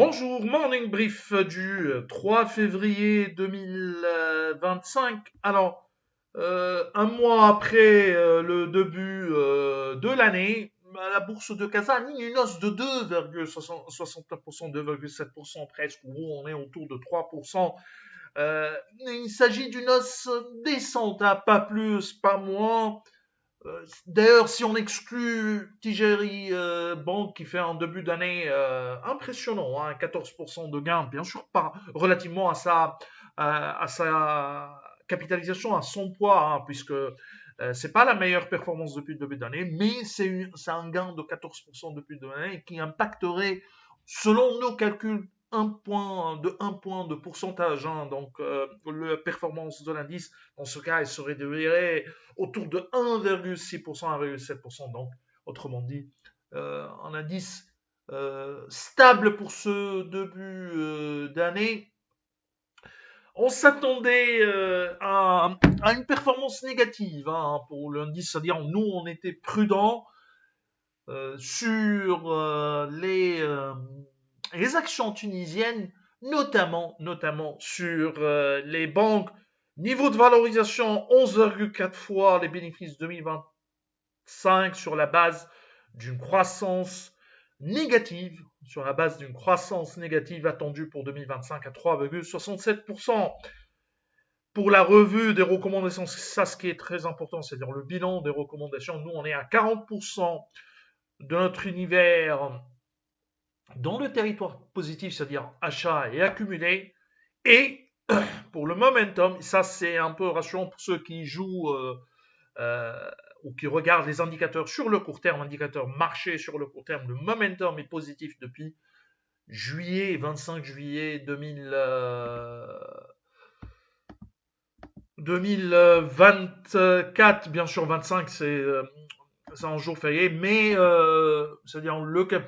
Bonjour, morning brief du 3 février 2025. Alors, un mois après le début de l'année, la bourse de Kazan a une hausse de 2,69%, 2,7% presque, où on est autour de 3%. Il s'agit d'une hausse décente, hein, pas plus, pas moins. D'ailleurs, si on exclut Tigeri Bank qui fait un début d'année impressionnant, hein, 14% de gain, bien sûr, relativement à sa capitalisation, à son poids, hein, puisque c'est pas la meilleure performance depuis le début d'année, mais c'est un gain de 14% depuis le début d'année qui impacterait, selon nos calculs, un point de pourcentage. Hein, donc, la performance de l'indice, dans ce cas, elle se réduirait autour de 1,6%, 1,7%. Donc, autrement dit, un indice stable pour ce début d'année. On s'attendait à une performance négative, hein, pour l'indice, c'est-à-dire nous, on était prudents sur les actions tunisiennes, notamment sur les banques. Niveau de valorisation, 11,4 fois les bénéfices 2025 sur la base d'une croissance négative, attendue pour 2025 à 3,67%. Pour la revue des recommandations, c'est ça ce qui est très important, c'est-à-dire le bilan des recommandations. Nous, on est à 40% de notre univers dans le territoire positif, c'est-à-dire achat et accumulé. Et pour le momentum, ça c'est un peu rassurant pour ceux qui jouent ou qui regardent les indicateurs sur le court terme, indicateurs marché sur le court terme, le momentum est positif depuis 25 juillet 2024. Bien sûr, 25 c'est un jour férié, mais c'est-à-dire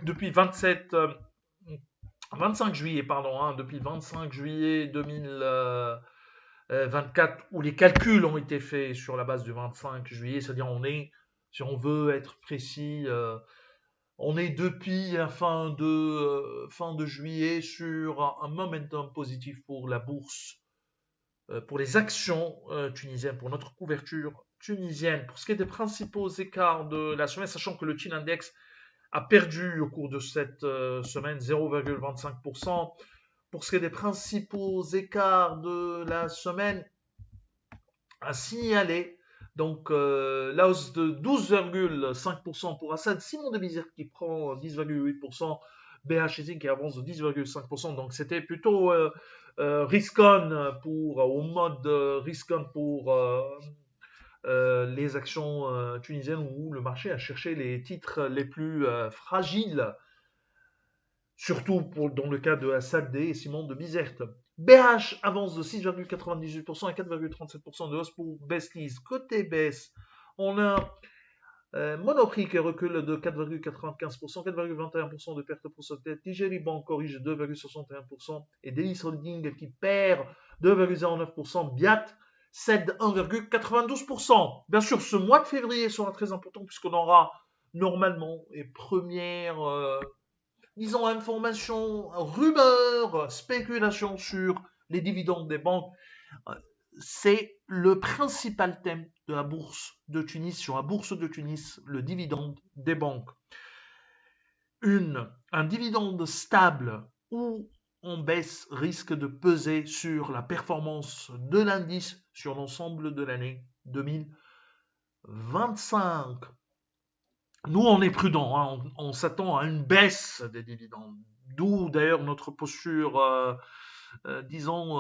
depuis 25 juillet, pardon, hein, depuis 25 juillet 2024, où les calculs ont été faits sur la base du 25 juillet, c'est-à-dire si on veut être précis, on est depuis la fin de juillet sur un momentum positif pour la bourse, pour les actions tunisiennes, pour notre couverture tunisienne. Pour ce qui est des principaux écarts de la semaine, sachant que le TIN Index a perdu au cours de cette semaine 0,25%. Pour ce qui est des principaux écarts de la semaine, à signaler donc la hausse de 12,5% pour Assad, Simon de Bizère qui prend 10,8%, BHZ qui avance de 10,5%. Donc c'était plutôt risk-on au mode risk-on pour les actions tunisiennes, où le marché a cherché les titres les plus fragiles, surtout dans le cas de Assad et Simon de Bizerte. BH avance de 6,98% et 4,37% de hausse pour Bestlys. Côté baisse, on a Monoprix qui recule de 4,95%, 4,21% de perte pour cette tête. Tigeri Bank corrige 2,61% et Delis Holding qui perd 2,09%. Biat cède 1,92%. Bien sûr, ce mois de février sera très important puisqu'on aura normalement les premières disons, informations, rumeurs, spéculations sur les dividendes des banques. C'est le principal thème de la bourse de Tunis, sur la bourse de Tunis, le dividende des banques. Un dividende stable ou en baisse risque de peser sur la performance de l'indice sur l'ensemble de l'année 2025. Nous, on est prudent, hein, on s'attend à une baisse des dividendes. D'où d'ailleurs notre posture, disons,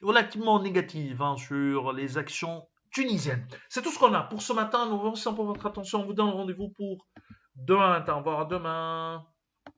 relativement négative, hein, sur les actions tunisiennes. C'est tout ce qu'on a pour ce matin. Nous vous remercions pour votre attention. On vous donne rendez-vous pour demain. Au revoir, à demain.